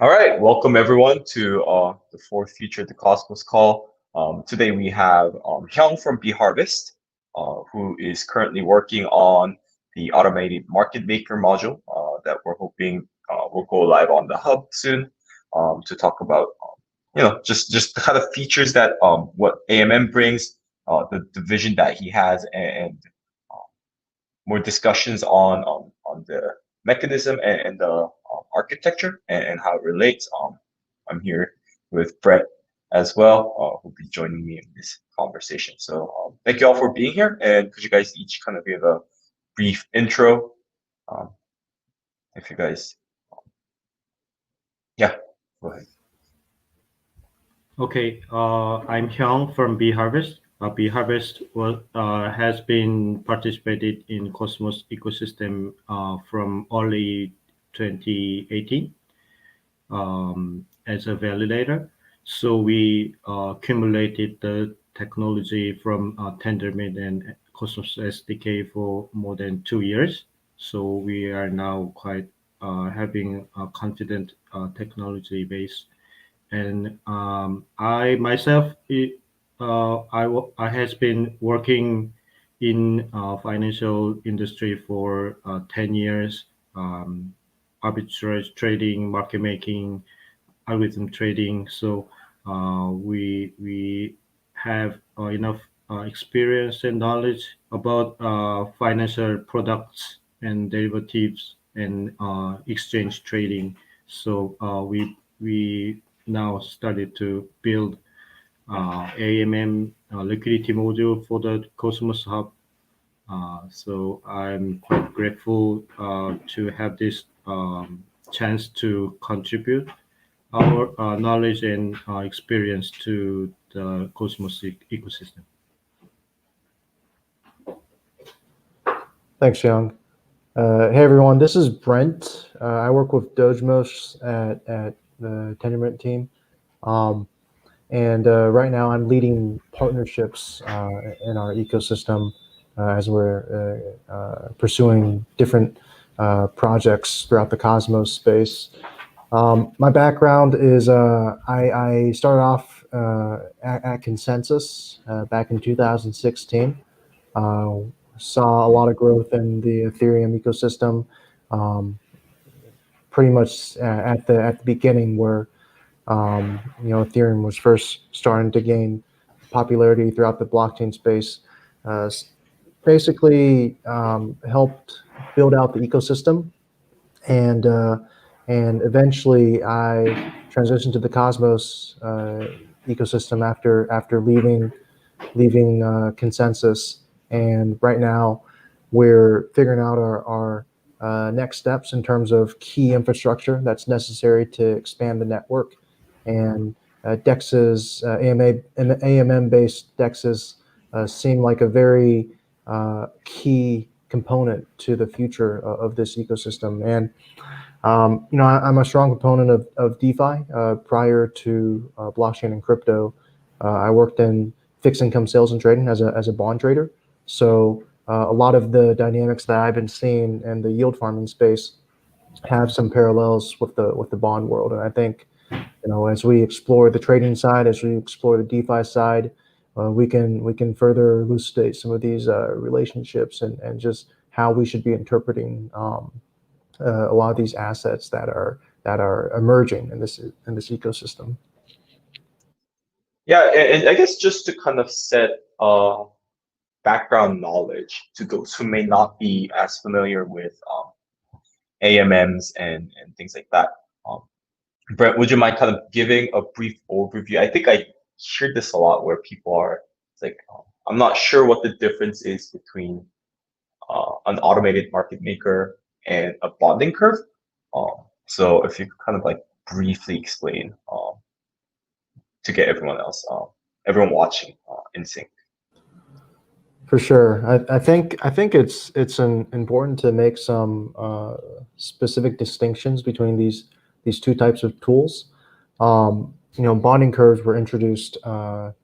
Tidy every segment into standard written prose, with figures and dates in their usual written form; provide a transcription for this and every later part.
All right, welcome everyone to the fourth Future of the Cosmos call. Today we have Hyung from B Harvest, who is currently working on the automated market maker module that we're hoping will go live on the hub soon. To talk about just the kind of features that what AMM brings, the vision that he has, and more discussions on the mechanism and the architecture and how it relates. I'm here with Brett as well, who'll be joining me in this conversation. So thank you all for being here, and could you guys each kind of give a brief intro, um, if you guys, yeah, go ahead. Okay, I'm Hyung from B Harvest. B Harvest has been participated in Cosmos ecosystem from early 2018 as a validator. So we accumulated the technology from Tendermint and Cosmos SDK for more than 2 years. So we are now quite having a confident technology base. And I myself, I has been working in financial industry for 10 years, arbitrage trading, market making, algorithm trading. So we have enough experience and knowledge about financial products and derivatives and exchange trading. So we now started to build AMM liquidity module for the Cosmos Hub. So I'm quite grateful to have this chance to contribute our knowledge and experience to the Cosmos ecosystem. Thanks, Young. Hey everyone, this is Brent. I work with Dojmos at the Tendermint team. And right now I'm leading partnerships in our ecosystem as we're pursuing different projects throughout the Cosmos space. My background is I started off at Consensus back in 2016. Saw a lot of growth in the Ethereum ecosystem, pretty much at the beginning where Ethereum was first starting to gain popularity throughout the blockchain space. Basically helped build out the ecosystem, and eventually I transitioned to the Cosmos ecosystem after leaving Consensus. And right now, we're figuring out our next steps in terms of key infrastructure that's necessary to expand the network. And DEXs, AMM-based DEXs seem like a very key component to the future of this ecosystem. And I'm a strong proponent of DeFi. Prior to blockchain and crypto, I worked in fixed income sales and trading as a bond trader. So a lot of the dynamics that I've been seeing in the yield farming space have some parallels with the bond world. And I think, as we explore the trading side, as we explore the DeFi side, we can further elucidate some of these relationships and just how we should be interpreting a lot of these assets that are emerging in this ecosystem. Yeah, and I guess just to kind of set background knowledge to those who may not be as familiar with AMMs and things like that. Brent, would you mind kind of giving a brief overview? I think I hear this a lot where people are like, I'm not sure what the difference is between an automated market maker and a bonding curve. So if you could kind of like briefly explain to get everyone watching in sync. For sure, I think it's important to make some specific distinctions between these two types of tools. Bonding curves were introduced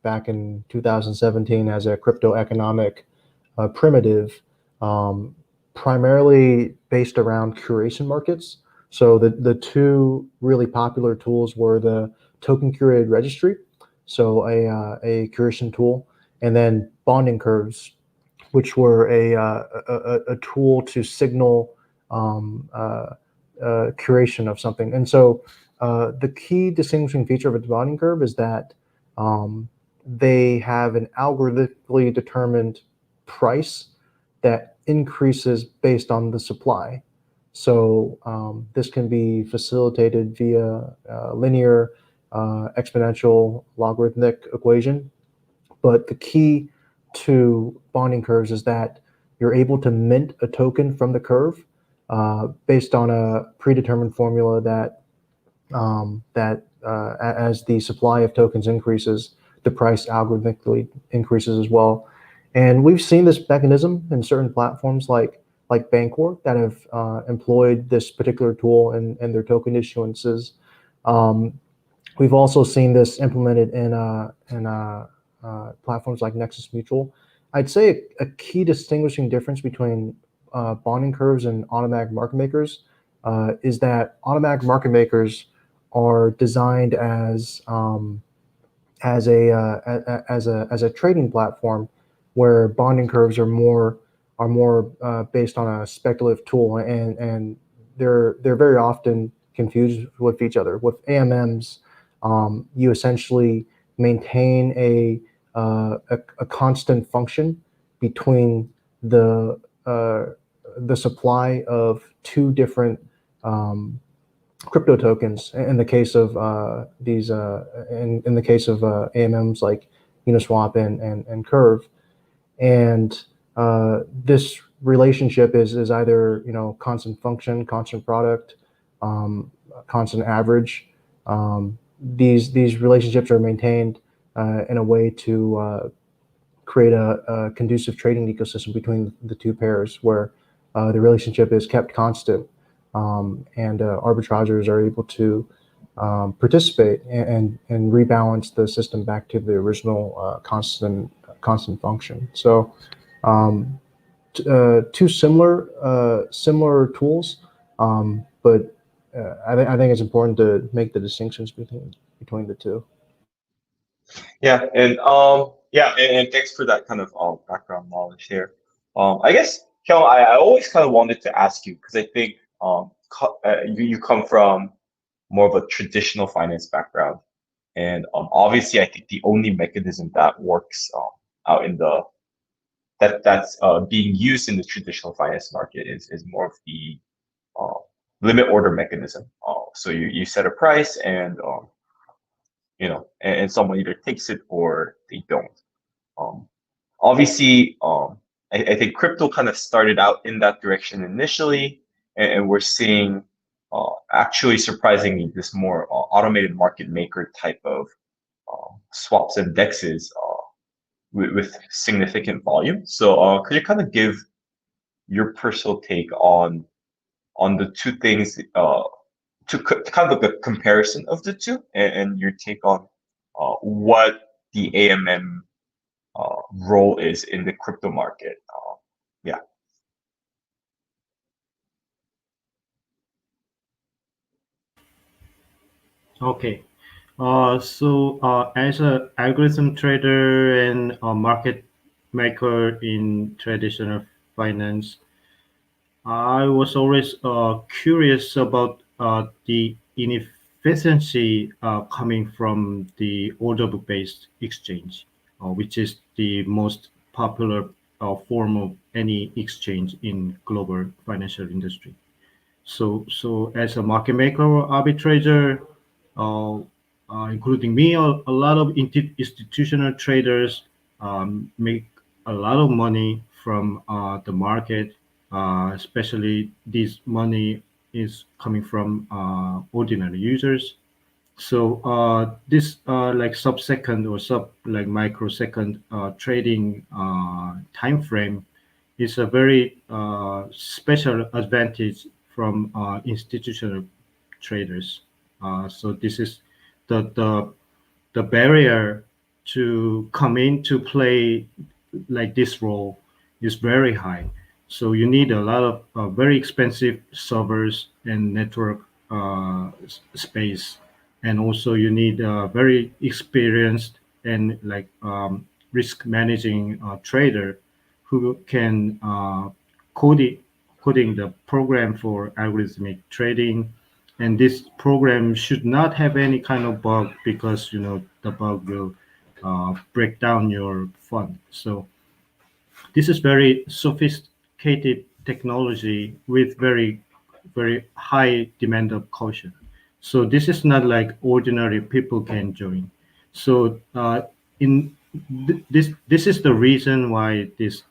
back in 2017 as a crypto economic primitive, primarily based around curation markets. So the two really popular tools were the token curated registry, so a curation tool, and then bonding curves, which were a tool to signal curation of something. And so the key distinguishing feature of a bonding curve is that they have an algorithmically determined price that increases based on the supply. So this can be facilitated via linear, exponential, logarithmic equation. But the key to bonding curves is that you're able to mint a token from the curve based on a predetermined formula that as the supply of tokens increases, the price algorithmically increases as well. And we've seen this mechanism in certain platforms like Bancor that have employed this particular tool in their token issuances. We've also seen this implemented in platforms like Nexus Mutual. I'd say a key distinguishing difference between bonding curves and automatic market makers is that automatic market makers are designed as a trading platform, where bonding curves are more based on a speculative tool, and they're very often confused with each other. With AMMs, you essentially maintain a constant function between the supply of two different crypto tokens. In the case of in the case of AMMs like Uniswap and Curve, and this relationship is either constant function, constant product, constant average. These relationships are maintained in a way to create a conducive trading ecosystem between the two pairs, where the relationship is kept constant, and arbitrageurs are able to participate and rebalance the system back to the original constant function. So two similar tools, but I think it's important to make the distinctions between the two. Yeah, and thanks for that kind of background knowledge here. I guess, Hyung, I always kind of wanted to ask you, because I think you come from more of a traditional finance background, and obviously I think the only mechanism that works out in the that's being used in the traditional finance market is more of the limit order mechanism. So you set a price, and and someone either takes it or they don't. Obviously, I think crypto kind of started out in that direction initially, and we're seeing actually surprisingly this more automated market maker type of swaps and dexes with significant volume. So could you kind of give your personal take on the two things, kind of like a comparison of the two, and your take on what the AMM role is in the crypto market? Yeah. Okay. So as an algorithm trader and a market maker in traditional finance, I was always curious about the inefficiency coming from the order book based exchange, which is the most popular form of any exchange in global financial industry. So as a market maker or arbitrator, uh, including me, a lot of institutional traders make a lot of money from the market. Especially this money is coming from ordinary users. So this like sub-second or sub like microsecond trading time frame is a very special advantage from institutional traders. So this is the the barrier to come into play like this role is very high. So you need a lot of very expensive servers and network space, and also you need very experienced and like risk managing trader who can code it, coding the program for algorithmic trading. And this program should not have any kind of bug, because the bug will break down your fund. So this is very sophisticated technology with very high demand of caution. So this is not like ordinary people can join. So in this is the reason why this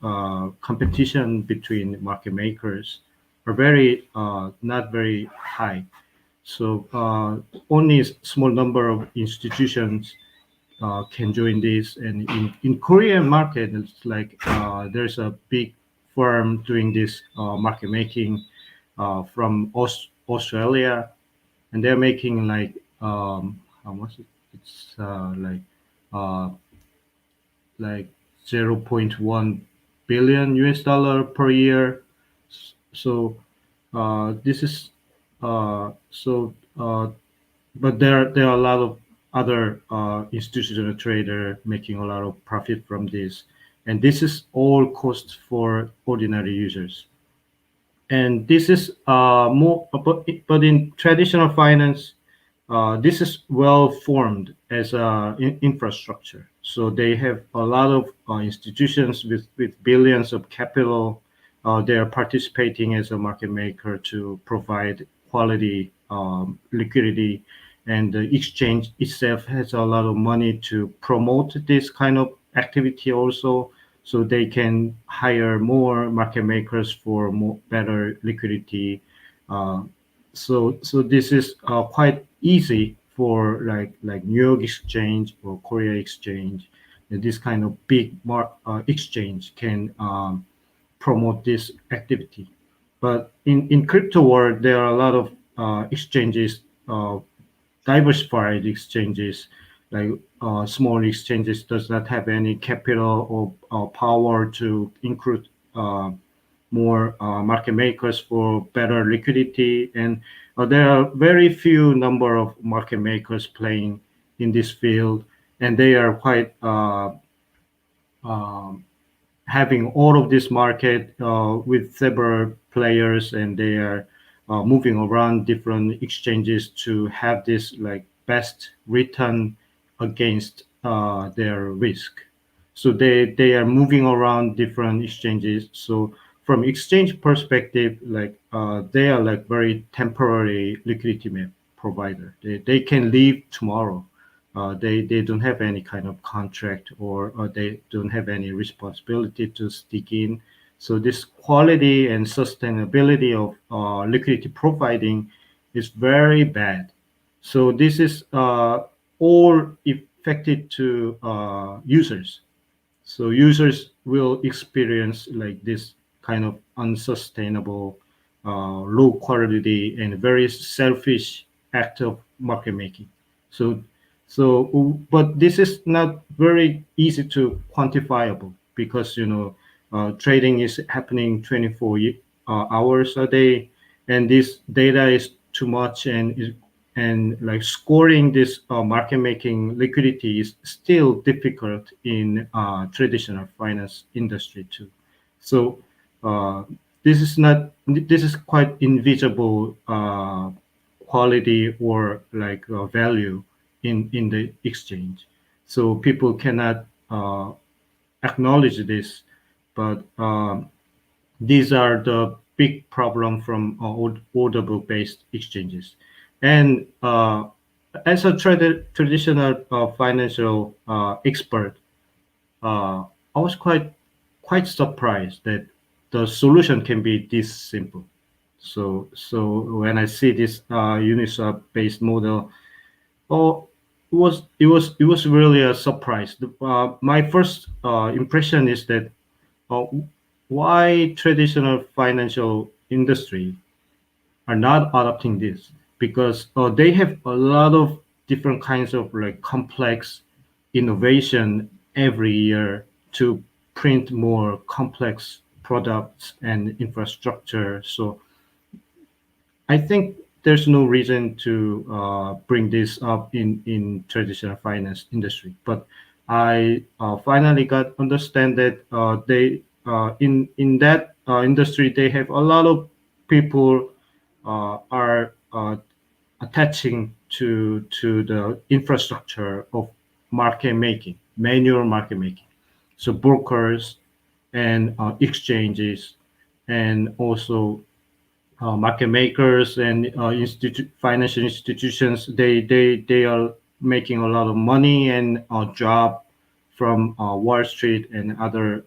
competition between market makers are very not very high. So only a small number of institutions can join this. And in Korean market, it's like there's a big firm doing this market making from Australia, and they're making like how much it's uh, like 0.1 billion US dollar per year. So this is so but there are a lot of other institutional trader making a lot of profit from this, and this is all cost for ordinary users. And this is more, but in traditional finance, this is well formed as a infrastructure. So they have a lot of institutions with billions of capital. They are participating as a market maker to provide quality liquidity, and the exchange itself has a lot of money to promote this kind of activity also, so they can hire more market makers for more better liquidity. Uh, so this is quite easy for like New York Exchange or Korea Exchange. And this kind of big exchange can promote this activity. But in crypto world, there are a lot of exchanges, diversified exchanges, like small exchanges does not have any capital or power to include more market makers for better liquidity. And there are very few number of market makers playing in this field, and they are quite um, having all of this market with several players, and they are moving around different exchanges to have this like best return against their risk. So they are moving around different exchanges. So from exchange perspective, like they are like very temporary liquidity map provider. They can leave tomorrow. They don't have any kind of contract, or they don't have any responsibility to stick in. So this quality and sustainability of liquidity providing is very bad. So this is all affected to users. So users will experience like this kind of unsustainable, low quality and very selfish act of market making. So, but this is not very easy to quantifiable, because trading is happening 24 hours a day, and this data is too much, and like scoring this market making liquidity is still difficult in traditional finance industry too. So uh, this is quite invisible quality or like value in the exchange. So people cannot acknowledge this, but these are the big problem from order book based exchanges. And as a traditional financial expert, I was quite surprised that the solution can be this simple. So when I see this Uniswap based model, oh, it was really a surprise. My first impression is that uh, why traditional financial industry are not adopting this, because they have a lot of different kinds of like complex innovation every year to print more complex products and infrastructure. So I think there's no reason to bring this up in traditional finance industry. But I finally got understand that they in that industry they have a lot of people are attaching to the infrastructure of market making, manual market making. So brokers and exchanges, and also market makers and financial institutions. They are making a lot of money and job from Wall Street and other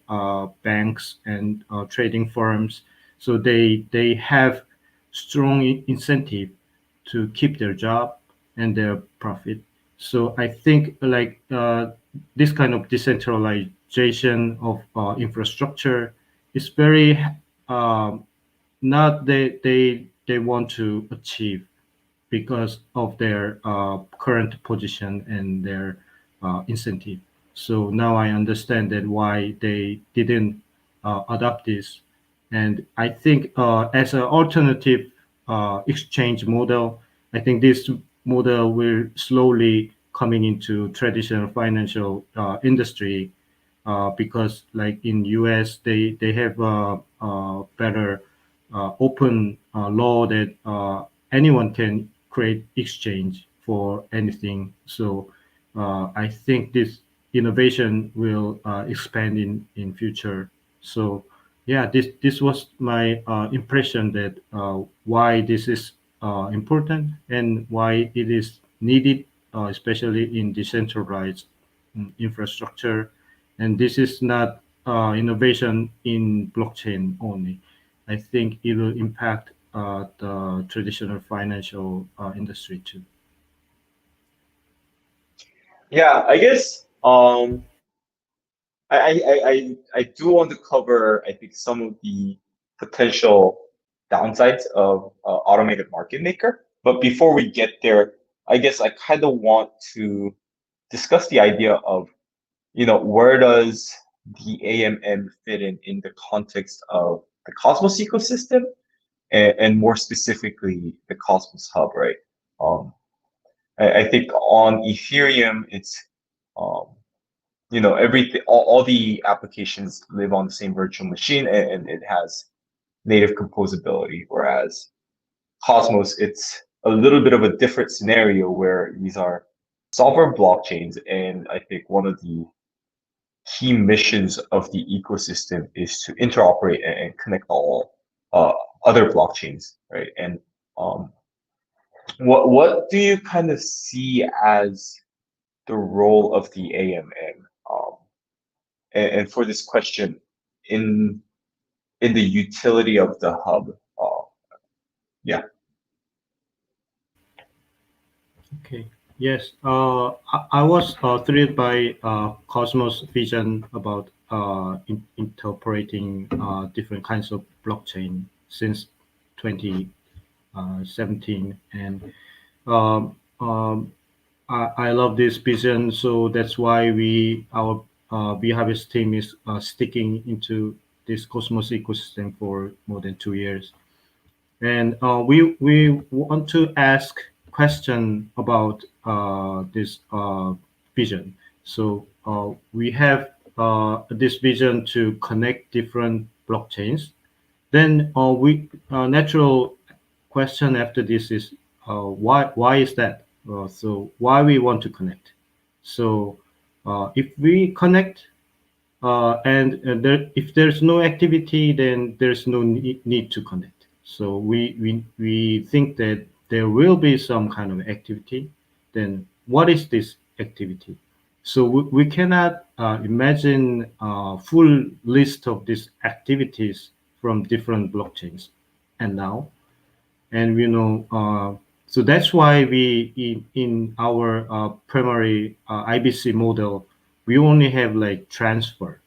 banks and trading firms. So they have strong incentive to keep their job and their profit. So I think like this kind of decentralization of infrastructure is very not they want to achieve because of their current position and their incentive. So now I understand that why they didn't adopt this, and I think as an alternative exchange model, I think this model will slowly coming into traditional financial industry because like in US they have a better open law that anyone can create exchange for anything. So I think this innovation will expand in future. So yeah, this was my impression that why this is important and why it is needed, especially in decentralized infrastructure. And this is not innovation in blockchain only. I think it will impact the traditional financial industry too. Yeah, I guess I do want to cover, I think, some of the potential downsides of automated market maker. But before we get there, I guess I kind of want to discuss the idea of, where does the AMM fit in the context of the Cosmos ecosystem, and more specifically the Cosmos Hub, right? Um, I think on Ethereum, it's um, everything, all the applications live on the same virtual machine, and it has native composability, whereas Cosmos, it's a little bit of a different scenario where these are sovereign blockchains, and I think one of the key missions of the ecosystem is to interoperate and connect all uh, other blockchains, right? And um, what do you kind of see as the role of the AMM? And for this question, in in the utility of the hub. Yeah. Okay. Yes. I was thrilled by Cosmos' vision about interpreting different kinds of blockchain since 2017, and um, um, I love this vision. So that's why our Harvest team is sticking into this Cosmos ecosystem for more than 2 years. And we want to ask question about this vision. So we have this vision to connect different blockchains. Then we natural question after this is why is that? So why we want to connect? So if we connect if there's no activity, then there's no need to connect. So we think that there will be some kind of activity. Then what is this activity? So we cannot imagine a full list of these activities from different blockchains. And now, and so that's why we in our primary IBC model, we only have like transfer.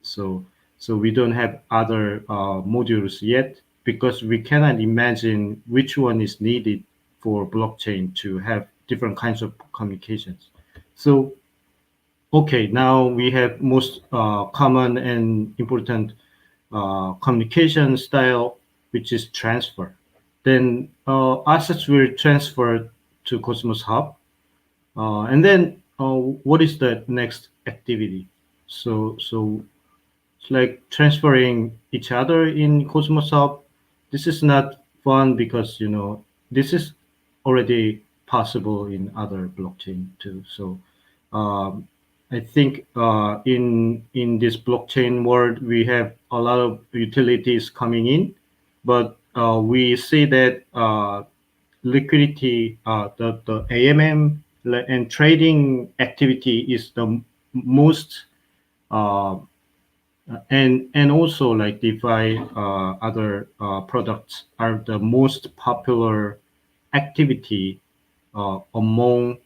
So we don't have other modules yet because we cannot imagine which one is needed for blockchain to have different kinds of communications. So okay, now we have most common and important communication style, which is transfer. Then assets will transfer to Cosmos Hub, and then what is the next activity? So it's like transferring each other in Cosmos Hub. This is not fun because this is already possible in other blockchain too. So um, I think in this blockchain world we have a lot of utilities coming in, but we see that liquidity, the AMM and trading activity is the most uh, and also like DeFi, other products are the most popular activity among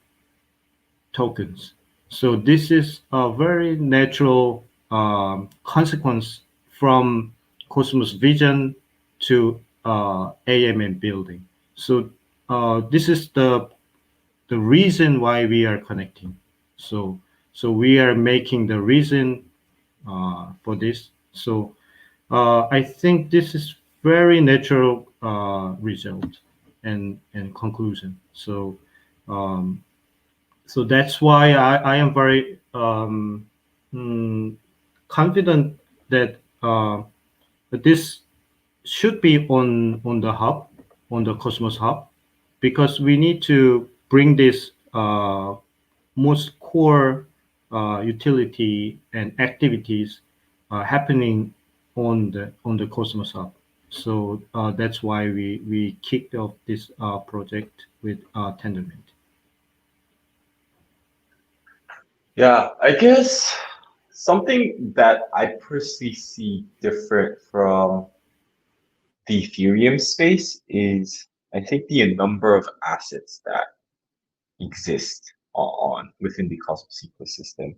tokens. So this is a very natural consequence from Cosmos vision to AMM building. So this is the reason why we are connecting. So we are making the reason for this. So I think this is very natural result and conclusion. Um, so that's why I am very confident that that this should be on the hub, on the Cosmos hub, because we need to bring this most core utility and activities happening on the Cosmos Hub. So that's why we kicked off this project with Tendermint. Yeah, I guess something that I personally see different from the Ethereum space is I think the number of assets that exist on within the Cosmos ecosystem.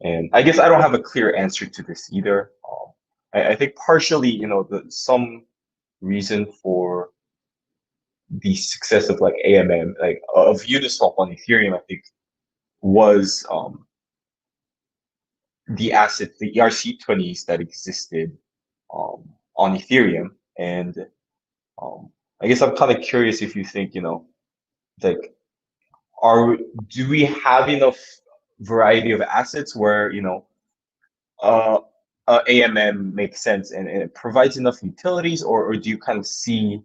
And I guess I don't have a clear answer to this either. I think partially, some reason for the success of like AMM, like of Uniswap on Ethereum, I think was the assets, the ERC20s that existed on Ethereum. And um, I guess I'm kind of curious if you think, like, are do we have enough variety of assets where, uh, AMM makes sense and it provides enough utilities, or do you kind of see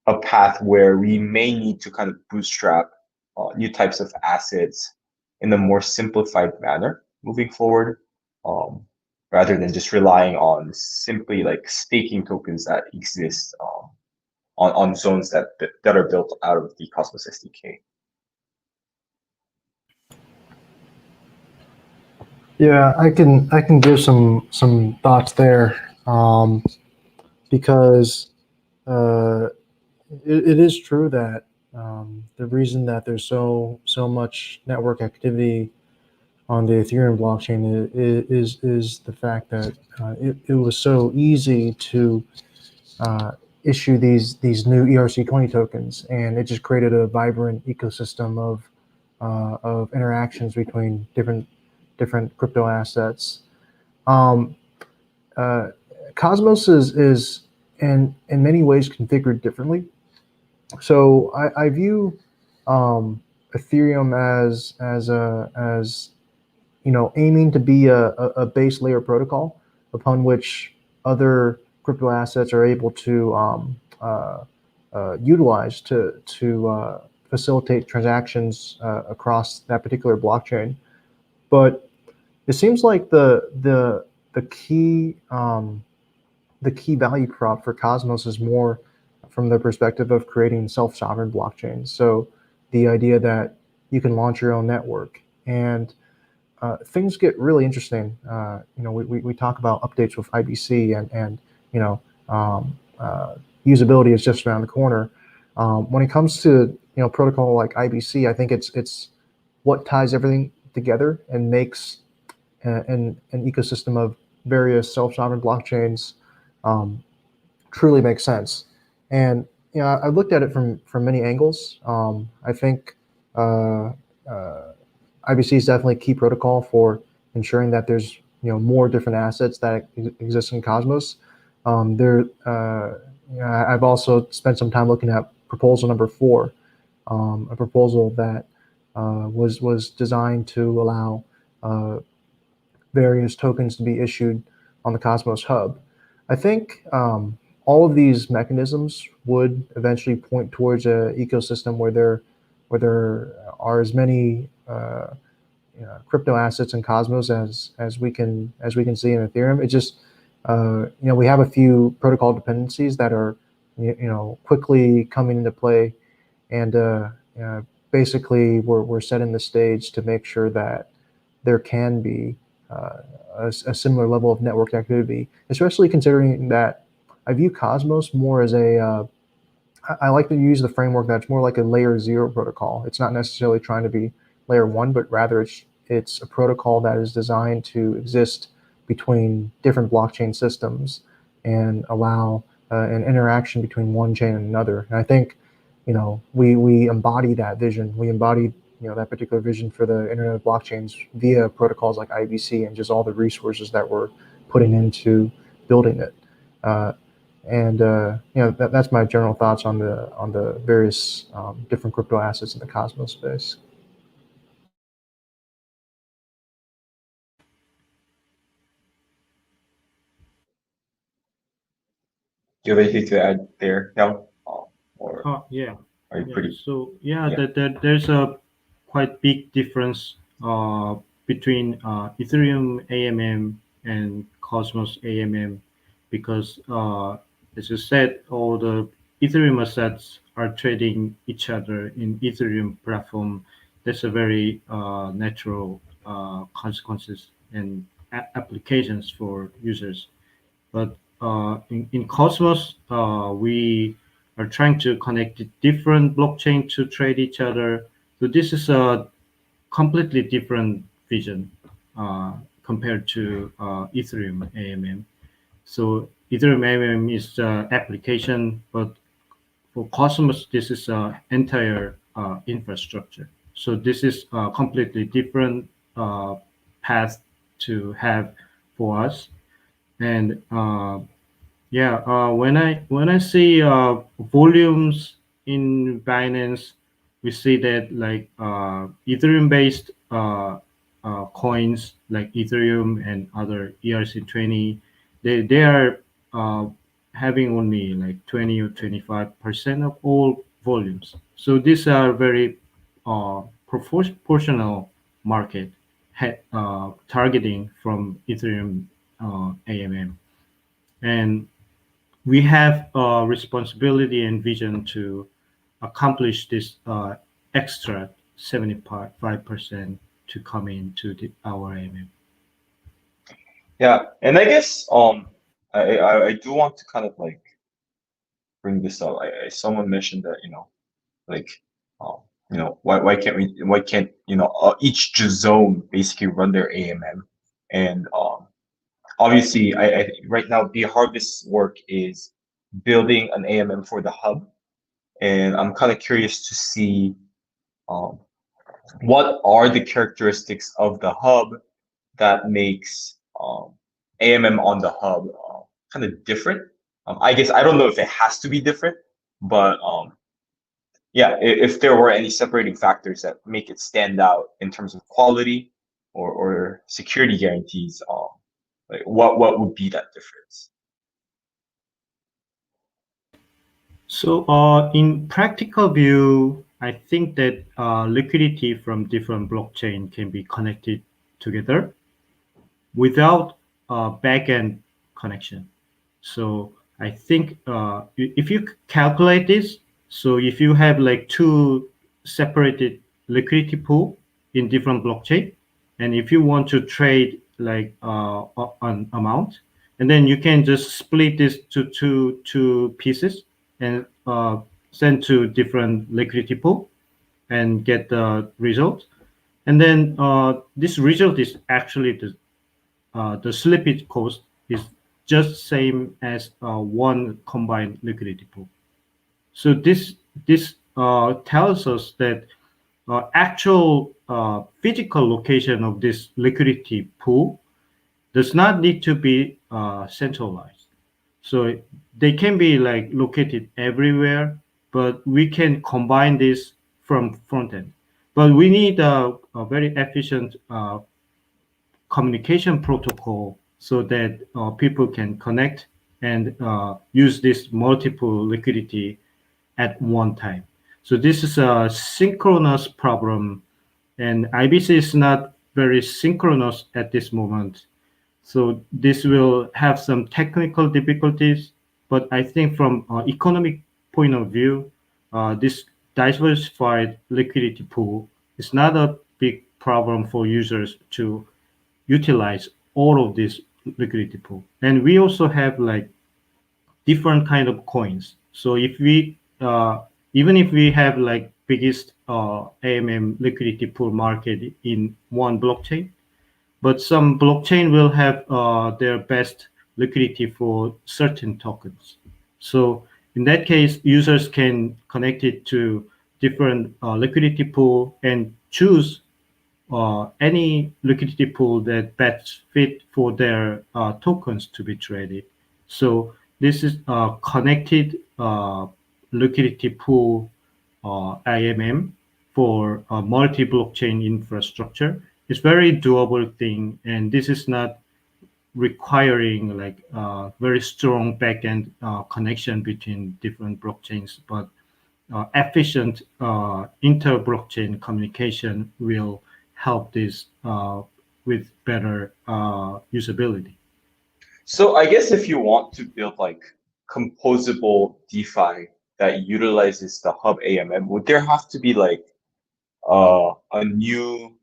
a path where we may need to kind of bootstrap new types of assets in a more simplified manner moving forward, um, rather than just relying on simply like staking tokens that exist on zones that are built out of the Cosmos SDK? Yeah, I can give some thoughts there, because uh, it is true that the reason that there's so much network activity on the Ethereum blockchain is the fact that it was so easy to uh, issue these new ERC20 tokens, and it just created a vibrant ecosystem of interactions between different crypto assets. Um, uh, Cosmos is in many ways configured differently. So I view Ethereum as aiming to be a base layer protocol upon which other crypto assets are able to utilize to facilitate transactions across that particular blockchain. But it seems like the key value prop for Cosmos is more from the perspective of creating self-sovereign blockchains. So the idea that you can launch your own network, and things get really interesting. We talk about updates with IBC, and usability is just around the corner. When it comes to protocol like IBC, I think it's what ties everything together and makes an ecosystem of various self-sovereign blockchains truly makes sense. And I looked at it from many angles. I think uh, IBC is definitely a key protocol for ensuring that there's more different assets that exist in Cosmos. I've also spent some time looking at proposal number 4, a proposal that was designed to allow various tokens to be issued on the Cosmos Hub. I think all of these mechanisms would eventually point towards an ecosystem where there are as many crypto assets in Cosmos as we can see in Ethereum. It just we have a few protocol dependencies that are quickly coming into play, and basically we're setting the stage to make sure that there can be a similar level of network activity, especially considering that I view Cosmos more as I like to use the framework that's more like a layer 0 protocol. It's not necessarily trying to be layer 1, but rather it's a protocol that is designed to exist between different blockchain systems and allow an interaction between one chain and another. And I think, we embody that vision. We embody, that particular vision for the Internet of Blockchains via protocols like IBC and just all the resources that we're putting into building it. That's my general thoughts on the various different crypto assets in the Cosmos space. Do you have anything to add there, Young? Or Yeah. are you pretty? So Yeah. there's a quite big difference between Ethereum AMM and Cosmos AMM, because as you said, all the Ethereum assets are trading each other in Ethereum platform. That's a very natural consequences and applications for users. But in Cosmos, we are trying to connect the different blockchain to trade each other. So this is a completely different vision compared to Ethereum AMM. So Ethereum AMM is application, but for Cosmos, this is entire infrastructure. So this is a completely different path to have for us. And when I see volumes in Binance, we see that like Ethereum-based coins like Ethereum and other ERC20, they are having only like 20 or 25% of all volumes. So these are very proportional market targeting from Ethereum AMM. And we have a responsibility and vision to accomplish this extra 75% to come into our AMM. Yeah, and I guess I do want to kind of like bring this up. Someone mentioned that like why can't each zone basically run their AMM, and obviously I right now B Harvest's work is building an AMM for the hub, and I'm kind of curious to see what are the characteristics of the hub that makes AMM on the hub kind of different. I guess I don't know if it has to be different, but yeah, if there were any separating factors that make it stand out in terms of quality or security guarantees, like what would be that difference? So in practical view, I think that liquidity from different blockchain can be connected together without a backend connection. So I think if you calculate this, so if you have like two separated liquidity pool in different blockchain, and if you want to trade like an amount, and then you can just split this to two pieces and send to different liquidity pool and get the result. And then this result is actually the slippage cost is just same as one combined liquidity pool. So this tells us that actual physical location of this liquidity pool does not need to be centralized. So they can be like located everywhere, but we can combine this from front end. But we need a very efficient communication protocol so that people can connect and use this multiple liquidity at one time. So this is a synchronous problem, and IBC is not very synchronous at this moment. So this will have some technical difficulties, but I think from economic point of view, this diversified liquidity pool is not a big problem for users to utilize all of this liquidity pool. And we also have like different kind of coins. So if we even if we have like biggest AMM liquidity pool market in one blockchain, but some blockchain will have their best liquidity for certain tokens. So in that case, users can connect it to different liquidity pool and choose any liquidity pool that best fit for their tokens to be traded. So this is a connected liquidity pool AMM for multi-blockchain infrastructure. It's very doable thing, and this is not requiring like very strong backend connection between different blockchains, but efficient inter-blockchain communication will help this with better usability. So I guess if you want to build like composable DeFi that utilizes the Hub AMM, would there have to be like a new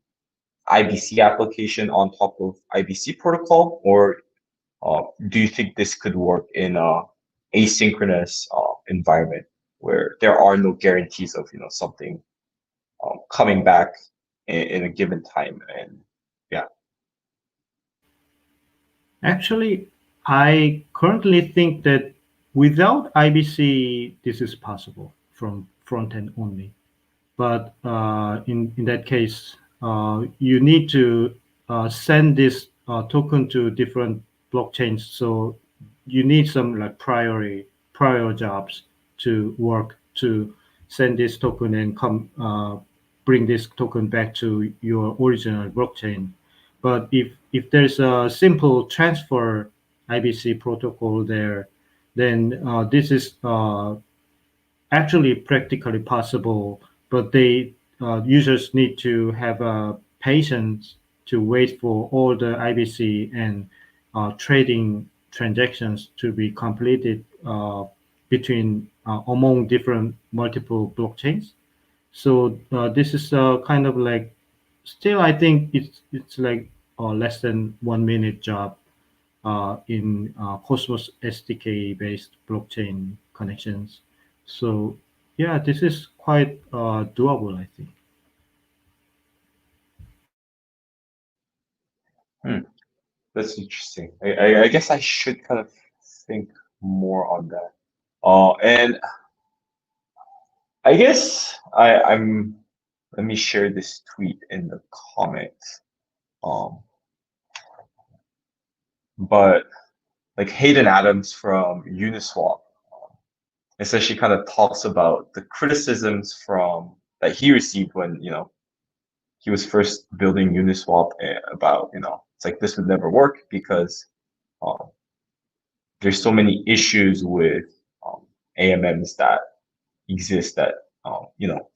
IBC application on top of IBC protocol, or do you think this could work in a asynchronous environment where there are no guarantees of something coming back in a given time? And yeah. Actually, I currently think that without IBC, this is possible from front end only. But in that case, you need to send this token to different blockchains. So you need some like prior jobs to work to send this token and come bring this token back to your original blockchain. But if there's a simple transfer IBC protocol there, then this is actually practically possible, but they users need to have patience to wait for all the IBC and trading transactions to be completed between among different multiple blockchains. So this is kind of like still I think it's like less than 1 minute job in Cosmos SDK based blockchain connections. So yeah, this is quite doable, I think. Hmm. That's interesting. I guess I should kind of think more on that. And I guess I'm. Let me share this tweet in the comments. Um, but like Hayden Adams from Uniswap essentially kind of talks about the criticisms from that he received when he was first building Uniswap about it's like this would never work because um, there's so many issues with AMMs that exist that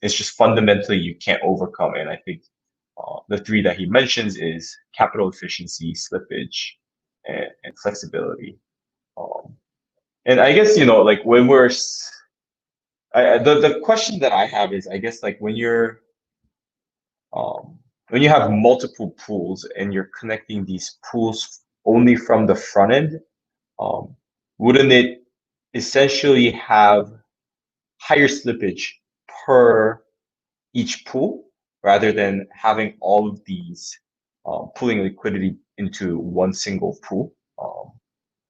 it's just fundamentally you can't overcome. And I think the three that he mentions is capital efficiency, slippage, and flexibility. Um, and I guess like when the question that I have is I guess like when you have multiple pools and you're connecting these pools only from the front end, um, wouldn't it essentially have higher slippage per each pool rather than having all of these pooling liquidity into one single pool?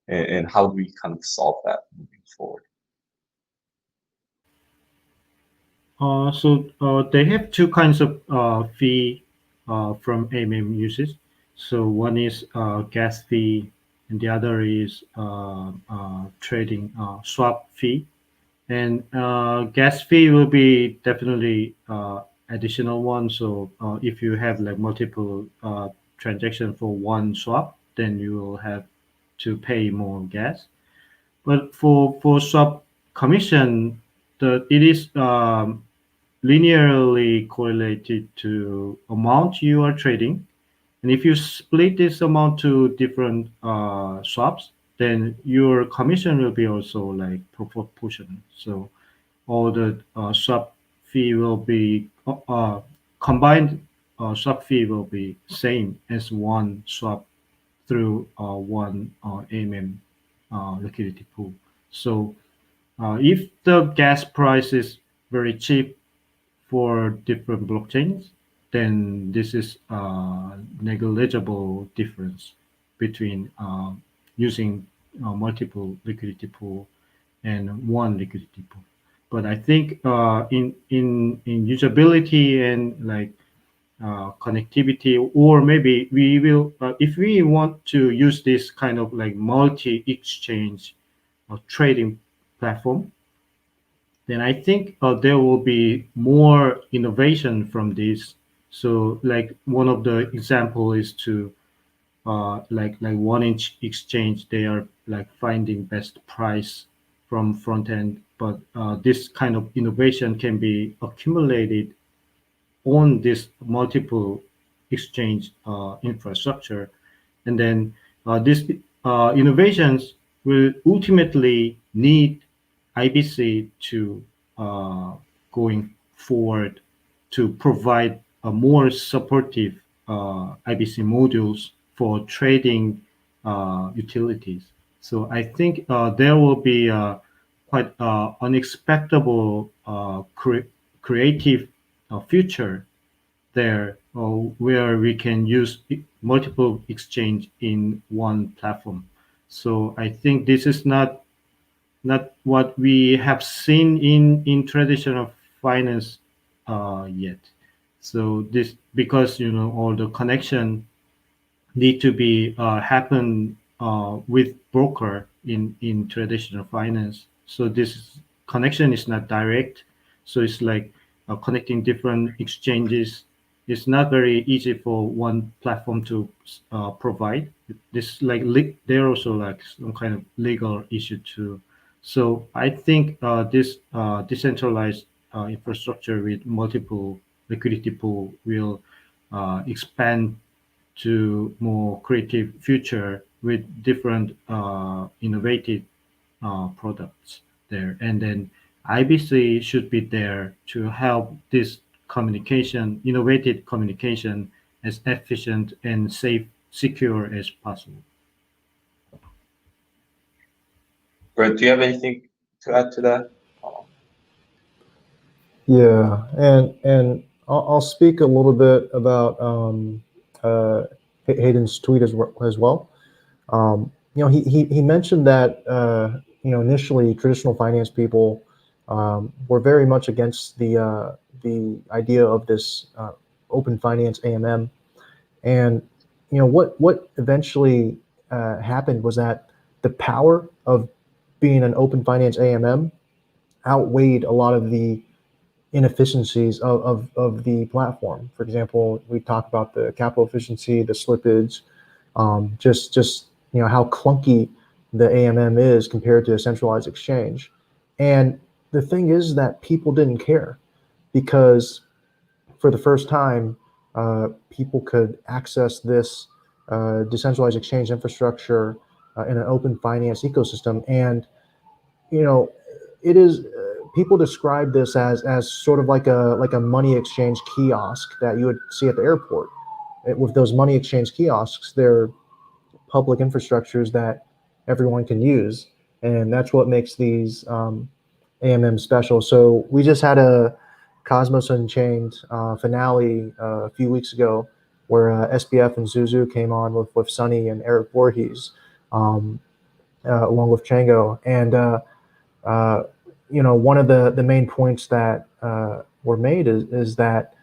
And how do we kind of solve that moving forward? So they have two kinds of fee from AMM users. So one is gas fee, and the other is trading swap fee. And gas fee will be definitely additional one. So if you have like multiple transaction for one swap, then you will have to pay more gas. But for swap commission, it is linearly correlated to amount you are trading. And if you split this amount to different swaps, then your commission will be also like proportional. So all the swap fee will be combined swap fee will be same as one swap through one AMM liquidity pool. So if the gas price is very cheap for different blockchains, then this is a negligible difference between using multiple liquidity pool and one liquidity pool. But I think in usability and like connectivity, or maybe we will if we want to use this kind of like multi exchange or trading platform, then I think there will be more innovation from this. So like one of the example is to like one inch exchange, they are like finding best price from front end, but this kind of innovation can be accumulated on this multiple exchange infrastructure, and then these innovations will ultimately need IBC to going forward to provide a more supportive IBC modules for trading utilities. So I think there will be quite unexpected creative future there where we can use multiple exchange in one platform. So I think this is not what we have seen in traditional finance yet. So this because all the connection need to be happen with broker in traditional finance. So this connection is not direct. So it's like connecting different exchanges. It's not very easy for one platform to provide. This like there also like some kind of legal issue too. So I think this decentralized infrastructure with multiple liquidity pool will expand to more creative future with different innovative products there. And then IBC should be there to help this communication, innovative communication, as efficient and safe, secure as possible. Brett, do you have anything to add to that? Yeah, and I'll speak a little bit about Hayden's tweet as well. He mentioned that initially traditional finance people were very much against the idea of this open finance AMM, and what eventually happened was that the power of being an open finance AMM outweighed a lot of the inefficiencies of the platform. For example, we talk about the capital efficiency, the slippage, just how clunky the AMM is compared to a centralized exchange. And the thing is that people didn't care because for the first time, people could access this decentralized exchange infrastructure in an open finance ecosystem. And it is people describe this as sort of like a money exchange kiosk that you would see at the airport. With those money exchange kiosks, they're public infrastructures that everyone can use, and that's what makes these AMM special. So we just had a Cosmos Unchained finale a few weeks ago, where SBF and Zuzu came on with Sunny and Eric Voorhees, along with Chango, and one of the main points that were made is that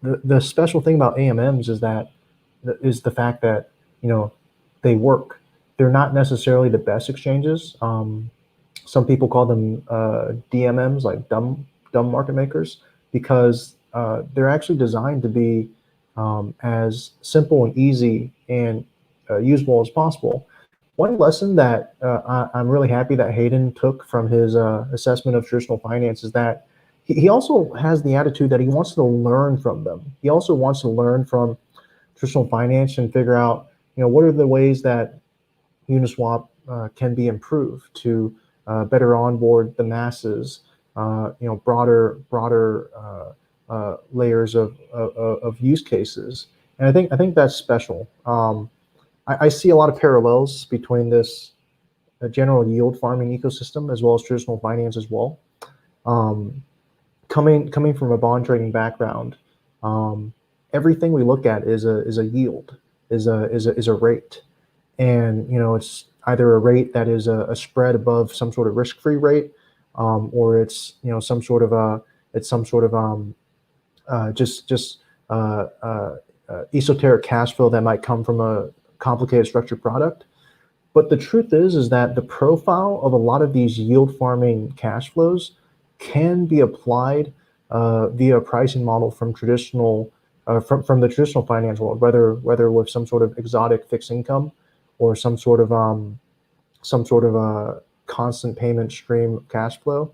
the special thing about AMMs is that is the fact that they work. They're not necessarily the best exchanges. Some people call them DMMs, like dumb market makers, because they're actually designed to be as simple and easy and usable as possible. One lesson that I'm really happy that Hayden took from his assessment of traditional finance is that he also has the attitude that he wants to learn from them. He also wants to learn from traditional finance and figure out, what are the ways that Uniswap can be improved to better onboard the masses, broader layers of use cases. And I think that's special. I see a lot of parallels between this general yield farming ecosystem as well as traditional finance as well. Um, coming from a bond trading background, everything we look at is a yield, is a rate, and it's either a rate that is a spread above some sort of risk-free rate, or it's some sort of just esoteric cash flow that might come from a complicated structured product. But the truth is that the profile of a lot of these yield farming cash flows can be applied via a pricing model from traditional from the traditional finance world, whether with some sort of exotic fixed income or some sort of constant payment stream cash flow.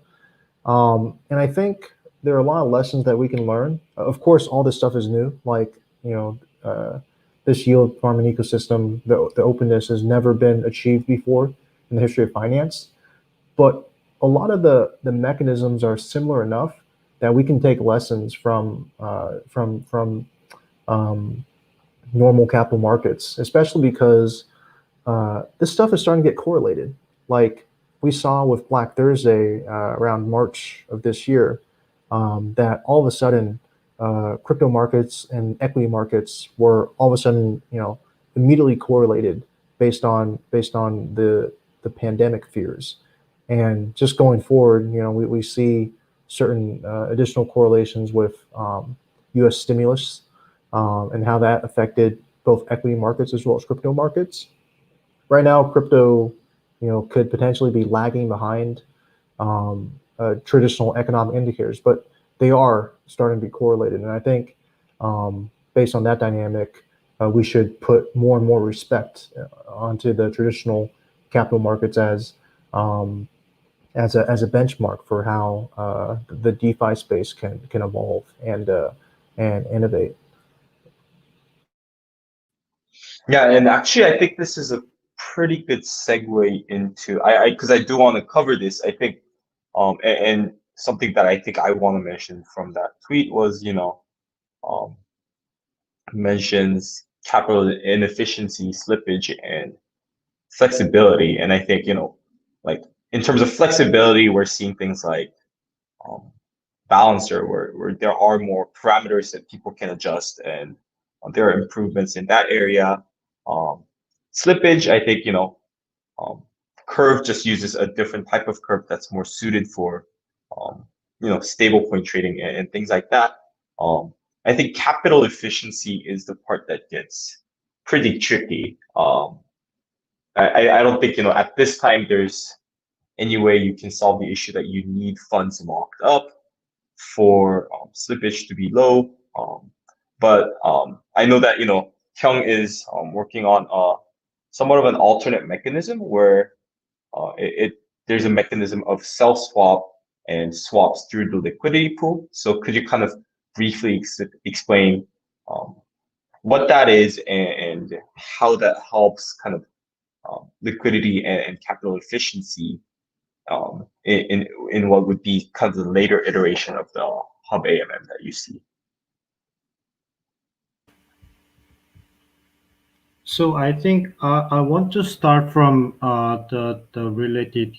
And I think there are a lot of lessons that we can learn. Of course, all this stuff is new. Like this yield farming ecosystem, the openness has never been achieved before in the history of finance. But a lot of the mechanisms are similar enough that we can take lessons from normal capital markets, especially because this stuff is starting to get correlated. Like we saw with Black Thursday around March of this year, that all of a sudden crypto markets and equity markets were all of a sudden, immediately correlated based on the pandemic fears. And just going forward, we see certain additional correlations with U.S. stimulus and how that affected both equity markets as well as crypto markets. Right now, crypto, could potentially be lagging behind traditional economic indicators, but they are starting to be correlated. And I think based on that dynamic, we should put more and more respect onto the traditional capital markets as a benchmark for how the DeFi space can evolve and innovate. Yeah, and actually, I think this is a pretty good segue into I because I do want to cover this. I think, and something that I think I want to mention from that tweet was, um, mentions capital inefficiency, slippage, and flexibility. And I think, like in terms of flexibility, we're seeing things like um, balancer, where there are more parameters that people can adjust, and there are improvements in that area. Um, Slippage, I think, um, curve just uses a different type of curve that's more suited for, um, stablecoin trading and things like that. I think capital efficiency is the part that gets pretty tricky. I don't think, at this time there's any way you can solve the issue that you need funds locked up for slippage to be low. But I know that, Kyung is working on somewhat of an alternate mechanism where there's a mechanism of self swap and swaps through the liquidity pool. So could you kind of briefly explain um, what that is and how that helps kind of liquidity and capital efficiency in what would be kind of the later iteration of the Hub AMM that you see? So I think I want to start from the related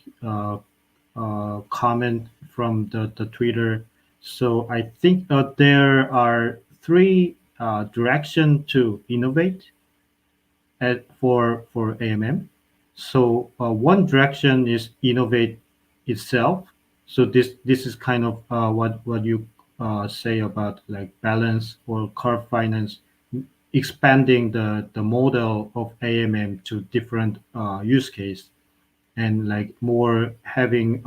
comment from the Twitter. So I think there are three directions to innovate for AMM. So one direction is innovate itself. So this is kind of what you say about like balance or curve finance expanding the model of AMM to different use case, and like more having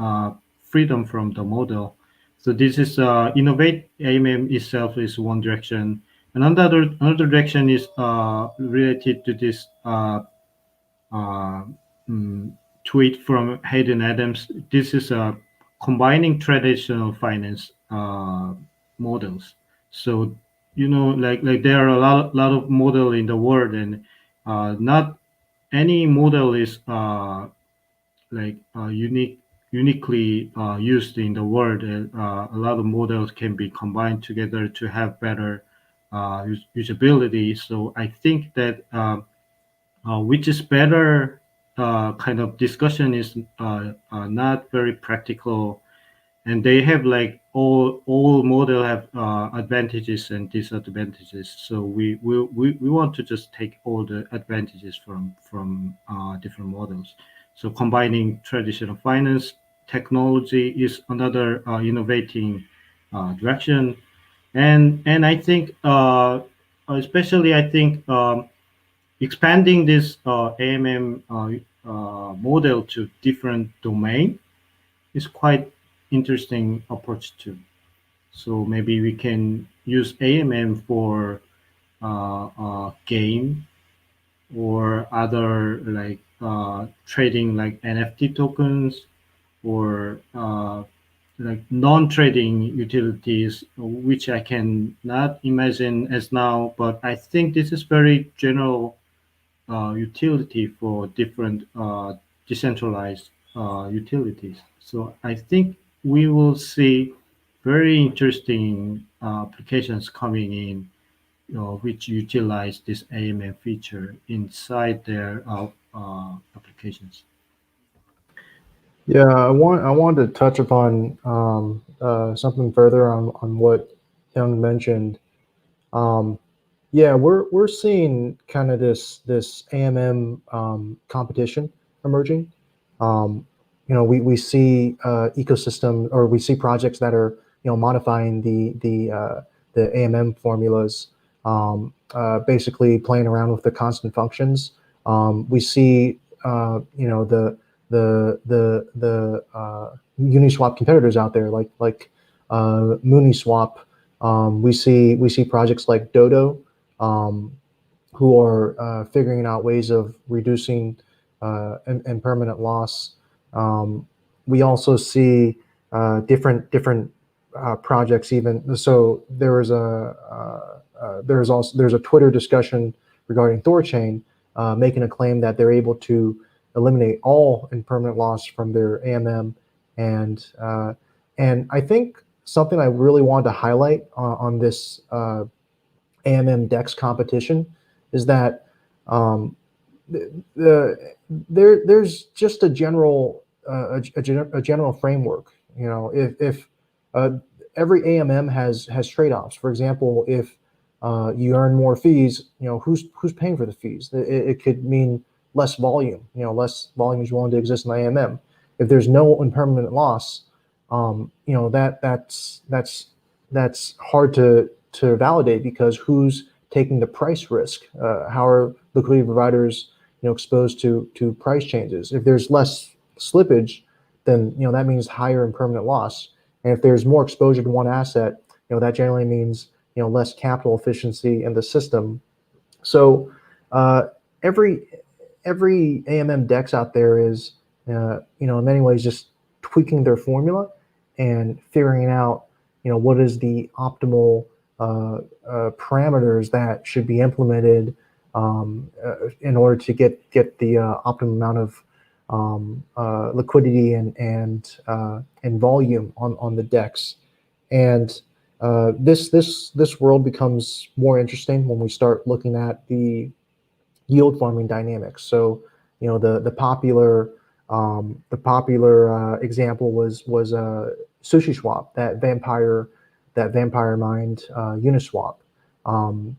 freedom from the model. So this is innovate AMM itself is one direction. Another direction is related to this uh, mm, tweet from Hayden Adams. This is combining traditional finance models. So like there are a lot of model in the world, and not any model is uniquely used in the world. And a lot of models can be combined together to have better usability. So I think that which is better kind of discussion is not very practical, and they have like all model have advantages and disadvantages. So we want to just take all the advantages from different models. So combining traditional finance technology is another innovating direction. And I think especially I think expanding this AMM model to different domain is quite interesting approach too. So maybe we can use AMM for game or other like trading like NFT tokens, or like non-trading utilities, which I can not imagine as now, but I think this is very general utility for different decentralized utilities. So I think we will see very interesting applications coming in, which utilize this AMM feature inside their applications. Yeah, I wanted to touch upon something further on what Young mentioned. Um, yeah, we're seeing kind of this AMM competition emerging. We see ecosystem, or we see projects that are modifying the AMM formulas, basically playing around with the constant functions. We see the Uniswap competitors out there, like Mooniswap. We see projects like Dodo, who are figuring out ways of reducing impermanent loss. We also see different projects. Even so, there's a Twitter discussion regarding Thorchain, making a claim that they're able to eliminate all impermanent loss from their AMM, and I think something I really wanted to highlight on this AMM DEX competition is that there's just a general general framework. If every AMM has trade-offs. For example, if you earn more fees, who's paying for the fees? It could mean less volume. Less volume is willing to exist in the AMM. If there's no impermanent loss, that's hard to validate, because who's taking the price risk? How are liquidity providers exposed to price changes? If there's less slippage, then that means higher impermanent loss. And if there's more exposure to one asset, that generally means less capital efficiency in the system. So every AMM DEX out there is in many ways just tweaking their formula and figuring out what is the optimal parameters that should be implemented in order to get the optimum amount of liquidity and volume on the DEX. And this world becomes more interesting when we start looking at the yield farming dynamics. So the popular example was SushiSwap, that vampire mined Uniswap.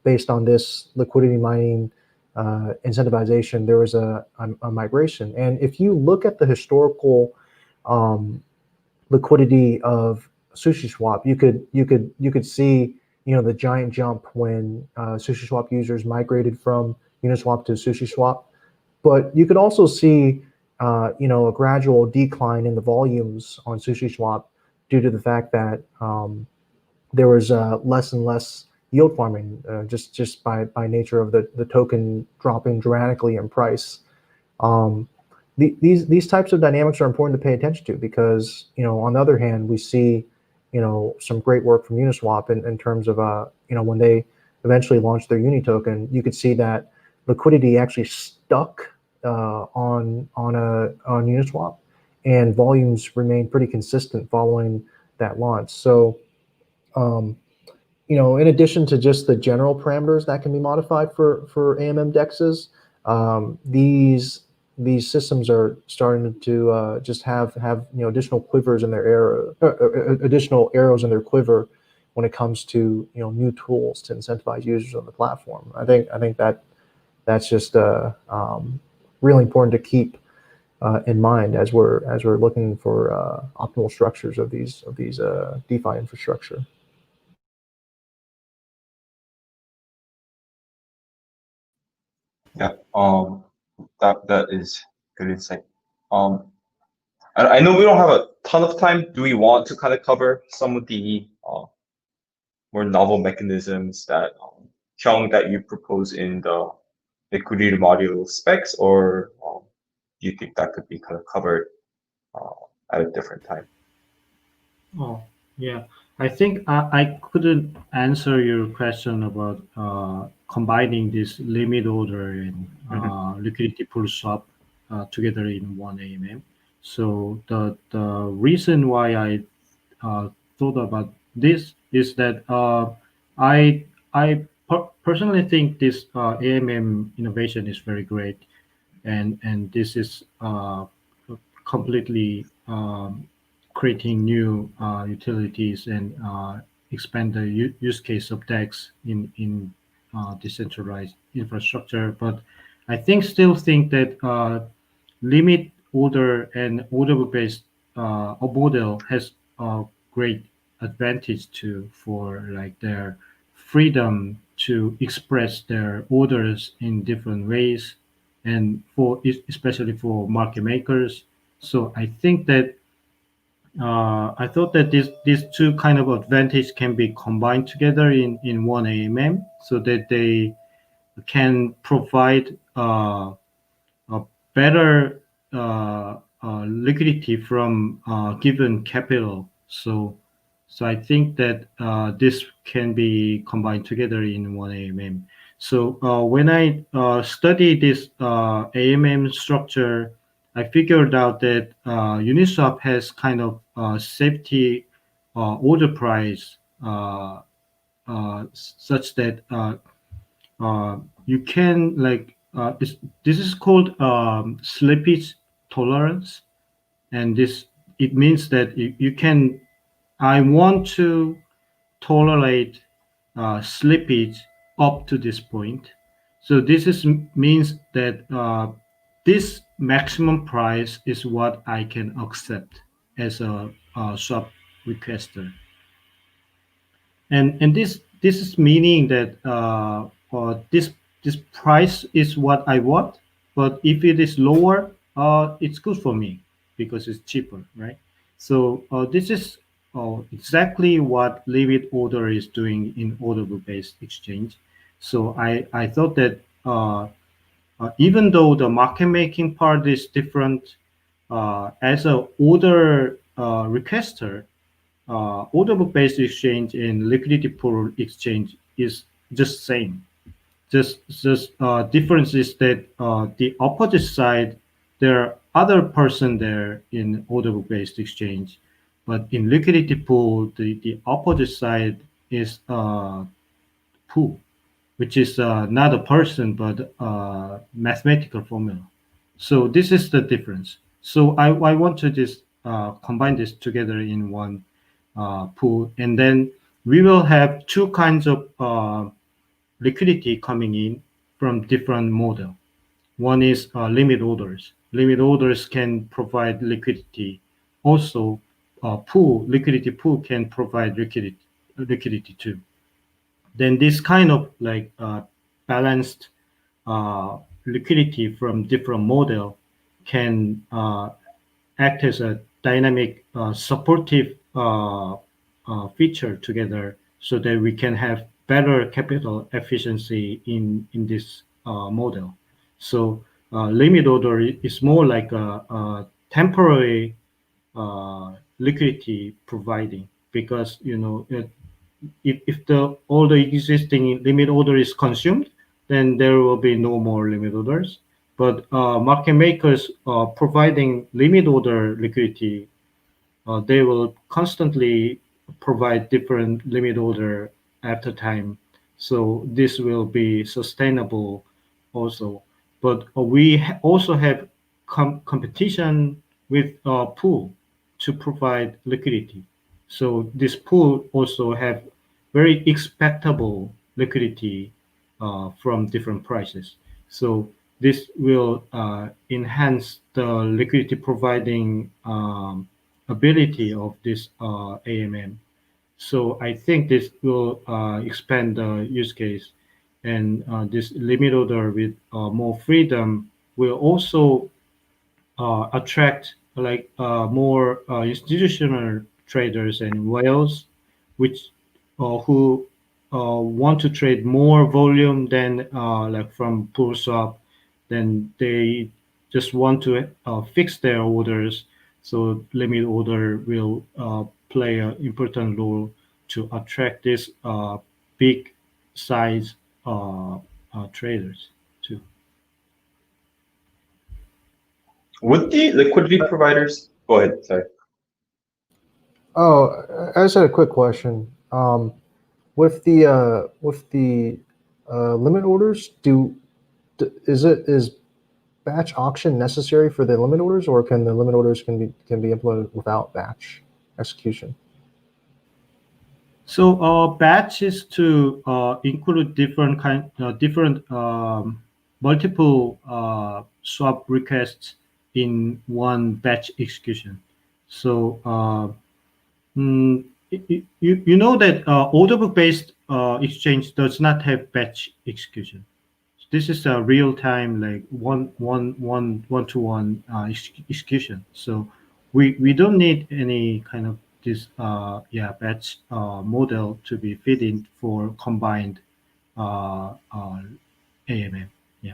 Based on this liquidity mining incentivization, there was a migration. And if you look at the historical liquidity of SushiSwap, you could see the giant jump when SushiSwap users migrated from Uniswap to SushiSwap. But you could also see, a gradual decline in the volumes on SushiSwap due to the fact that there was less and less yield farming, just by nature of the token dropping dramatically in price. These types of dynamics are important to pay attention to because, on the other hand, we see, some great work from Uniswap in terms of, when they eventually launched their Uni token, you could see that liquidity actually stuck on Uniswap, and volumes remained pretty consistent following that launch. So, in addition to just the general parameters that can be modified for AMM dexes, these systems are starting to just have additional quivers in their arrow, additional arrows in their quiver when it comes to new tools to incentivize users on the platform. I think that's just really important to keep in mind as we're looking for optimal structures of these DeFi infrastructure. Yeah. That is good insight. I know we don't have a ton of time. Do we want to kind of cover some of the more novel mechanisms that Hyung, that you propose in the liquidity module specs, or do you think that could be kind of covered at a different time? Oh, yeah. I think I couldn't answer your question about combining this limit order and liquidity pool swap together in one AMM. So the reason why I thought about this is that I personally think this AMM innovation is very great, and this is completely creating new utilities and expand the use case of DEX in decentralized infrastructure. But I still think that limit order and order book based model has a great advantage too, for like their freedom to express their orders in different ways, and for especially for market makers. So I think that I thought that these two kind of advantage can be combined together in one AMM, so that they can provide a better liquidity from given capital. So I think that this can be combined together in one AMM. So when I study this AMM structure, I figured out that Uniswap has kind of safety order price such that you can like this is called slippage tolerance, and this it means that you can I want to tolerate slippage up to this point. So this is means that this maximum price is what I can accept as a swap requester, and this is meaning that this price is what I want, but if it is lower, it's good for me because it's cheaper, right? So this is exactly what limit order is doing in order book based exchange. So I thought that even though the market making part is different, as a order requester, order book based exchange and liquidity pool exchange is just same. Just difference is that the opposite side, there are other person there in order book based exchange, but in liquidity pool, the opposite side is pool, which is not a person but mathematical formula. So this is the difference. So I want to just combine this together in one pool, and then we will have two kinds of liquidity coming in from different model. One is limit orders. Limit orders can provide liquidity. Also, pool liquidity pool can provide liquidity too. then this kind of like balanced liquidity from different model can act as a dynamic supportive feature together, so that we can have better capital efficiency in this model. So limit order is more like a temporary liquidity providing, because if the all the existing limit order is consumed, then there will be no more limit orders. But market makers providing limit order liquidity, they will constantly provide different limit order after time. So this will be sustainable also. But we also have competition with pool to provide liquidity. So this pool also have very expectable liquidity from different prices. So this will enhance the liquidity providing ability of this AMM. So I think this will expand the use case, and this limit order with more freedom will also attract like more institutional traders and whales, which who want to trade more volume than like from pool swap. Then they just want to fix their orders. So limit order will play an important role to attract this big size traders too. Would the liquidity providers go ahead? Sorry. Oh, I just had a quick question. With the limit orders, is batch auction necessary for the limit orders, or can the limit orders can be implemented without batch execution? So batch is to include different multiple swap requests in one batch execution. So you know that order book based exchange does not have batch execution. This is a real time, like one to one execution. So we don't need any kind of this batch model to be fit in for combined AMM. Yeah.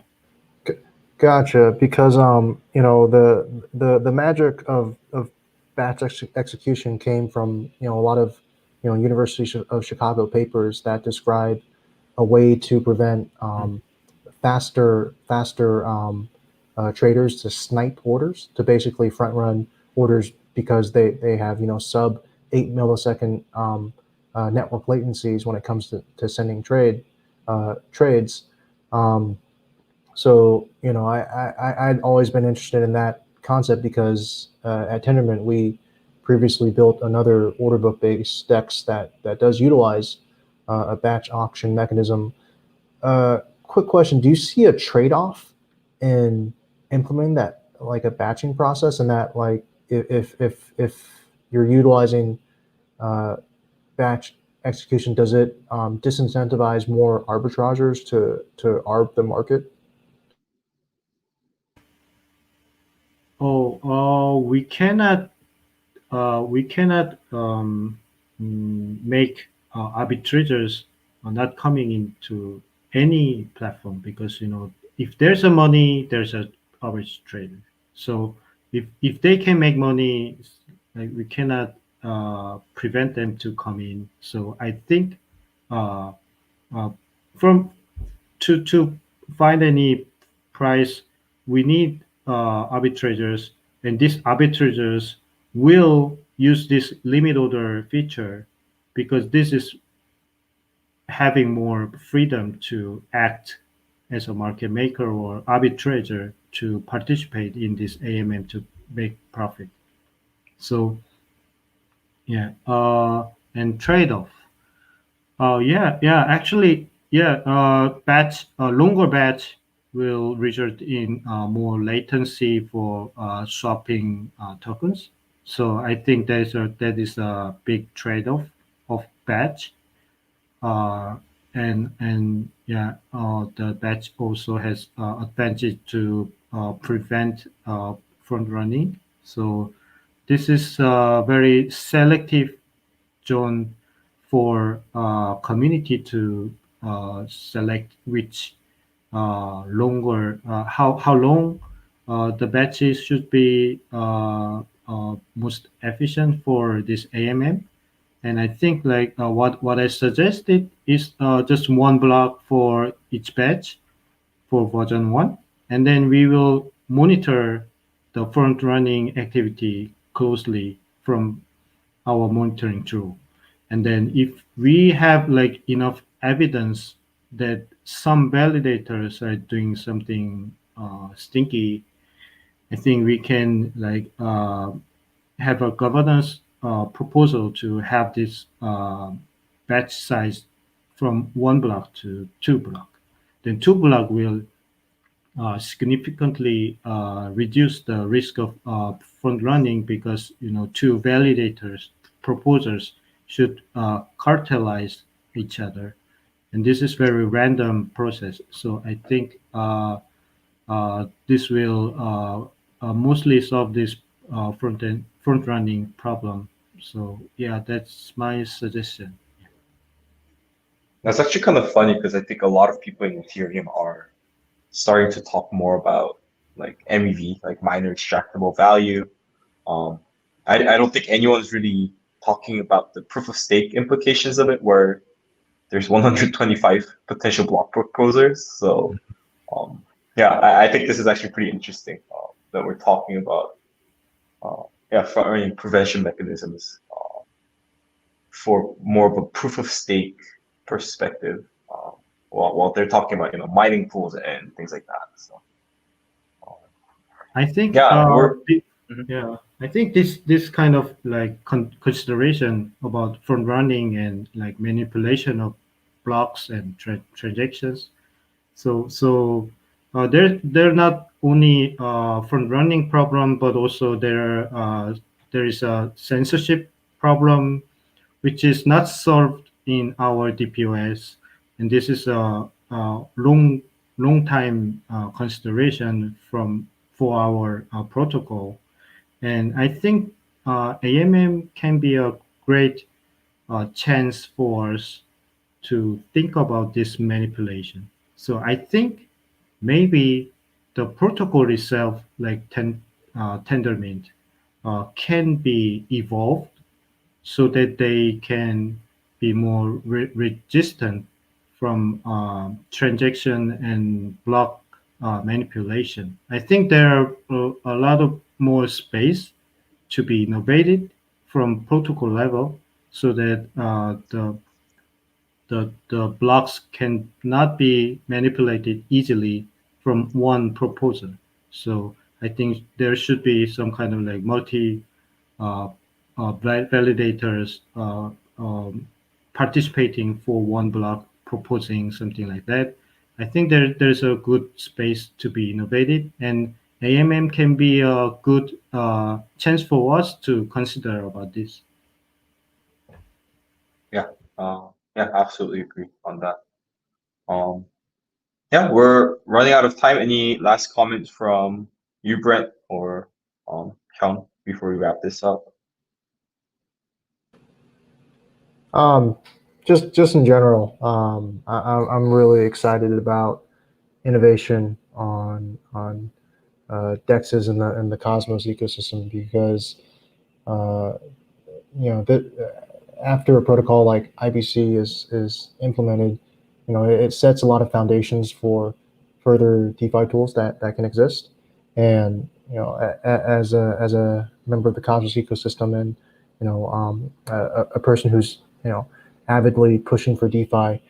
Gotcha. Because the magic of batch execution came from a lot of University of Chicago papers that describe a way to prevent faster traders to snipe orders, to basically front run orders, because they have sub 8 millisecond network latencies when it comes to sending trades. So I'd always been interested in that concept, because at Tendermint we previously built another order book based DEX that does utilize a batch auction mechanism. Quick question: do you see a trade-off in implementing that, like a batching process, and that, like, if you're utilizing batch execution, does it disincentivize more arbitrageurs to arb the market? We cannot make arbitrators not coming into any platform, because if there's a money, there's a arbitrator. So if they can make money, like, we cannot prevent them to come in. So I think uh, uh, from to find any price, we need arbitrators, and these arbitrators will use this limit order feature, because this is having more freedom to act as a market maker or arbitrator to participate in this AMM to make profit. So yeah, and trade-off. Actually, longer batch will result in more latency for swapping tokens. So I think that is a big trade-off of batch. Uh, and yeah, the batch also has advantage to prevent front running. So this is a very selective zone for community to select which how long the batches should be most efficient for this AMM. And I think like what I suggested is just one block for each batch for version one, and then we will monitor the front running activity closely from our monitoring tool. And then if we have like enough evidence that some validators are doing something stinky, I think we can like have a governance proposal to have this batch size from one block to two block. Then two block will significantly reduce the risk of front running, because two validators proposers should cartelize each other, and this is very random process. So I think this will mostly solve this front running problem. So yeah, that's my suggestion. That's actually kind of funny because I think a lot of people in Ethereum are starting to talk more about like MEV, like miner extractable value. Um, I don't think anyone's really talking about the proof of stake implications of it, where there's 125 potential block proposers. So yeah, I think this is actually pretty interesting that we're talking about yeah, front running prevention mechanisms for more of a proof of stake perspective. While they're talking about mining pools and things like that. So I think yeah, we're mhm. yeah, I think this kind of like consideration about front running and like manipulation of blocks and transactions. So they're not only front running problem, but also there is a censorship problem which is not solved in our DPoS, and this is a long time consideration from for our protocol. And I think AMM can be a great chance for us to think about this manipulation. So I think maybe the protocol itself, like Tendermint, can be evolved so that they can be more resistant from transaction and block manipulation. I think there are a lot of more space to be innovated from protocol level, so that the blocks can not be manipulated easily from one proposal. So I think there should be some kind of like multi uh, validators participating for one block, proposing something like that. I think there's a good space to be innovated, and AMM can be a good chance for us to consider about this. Yeah, yeah, absolutely agree on that. Um, yeah, we're running out of time. Any last comments from you, Brent, or Sean, before we wrap this up? Um, just in general, I'm really excited about innovation on dexes and the Cosmos ecosystem, because uh, after a protocol like IBC is implemented, it sets a lot of foundations for further DeFi tools that can exist. And as a member of the Cosmos ecosystem, and a person who's avidly pushing for DeFi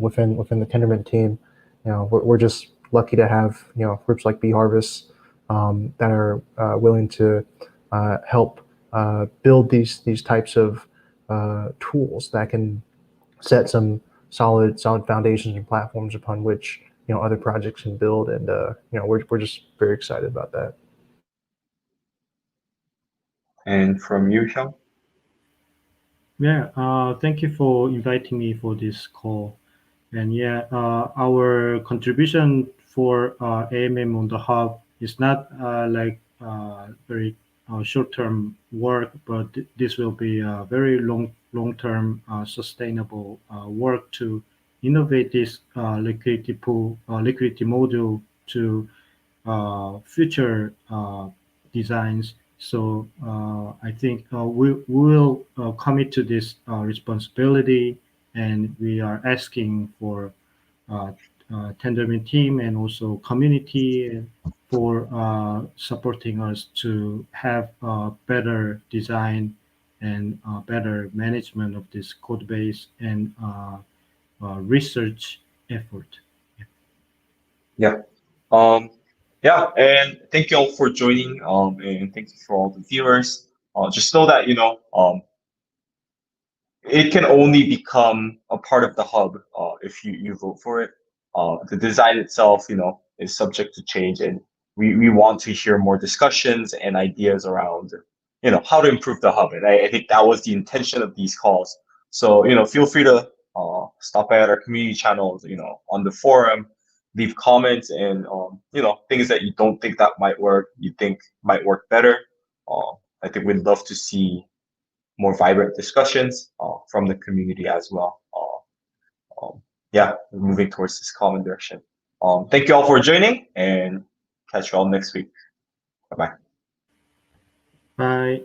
within the Tendermint team, we're just lucky to have groups like bHarvest that are willing to help build these types of tools that can set some solid foundations and platforms upon which other projects can build. And we're just very excited about that. And from you, Sean? Yeah, thank you for inviting me for this call. And yeah, our contribution for AMM on the hub is not like very short-term work, but this will be a very long-term sustainable work to innovate this liquidity pool, liquidity module to future designs. So I think we will commit to this responsibility, and we are asking for uh, Tendermint team and also community for supporting us to have better design and better management of this code base and research effort. Yeah. Um, yeah, and thank you all for joining. And thank you for all the viewers. Just know that it can only become a part of the hub if you vote for it. The design itself, is subject to change, and we want to hear more discussions and ideas around, how to improve the hub. And I think that was the intention of these calls. So, feel free to stop by at our community channels, on the forum, leave comments and, things that you don't think that might work, you think might work better. I think we'd love to see more vibrant discussions from the community as well. Yeah, moving towards this common direction. Thank you all for joining and catch you all next week. Bye bye. Bye.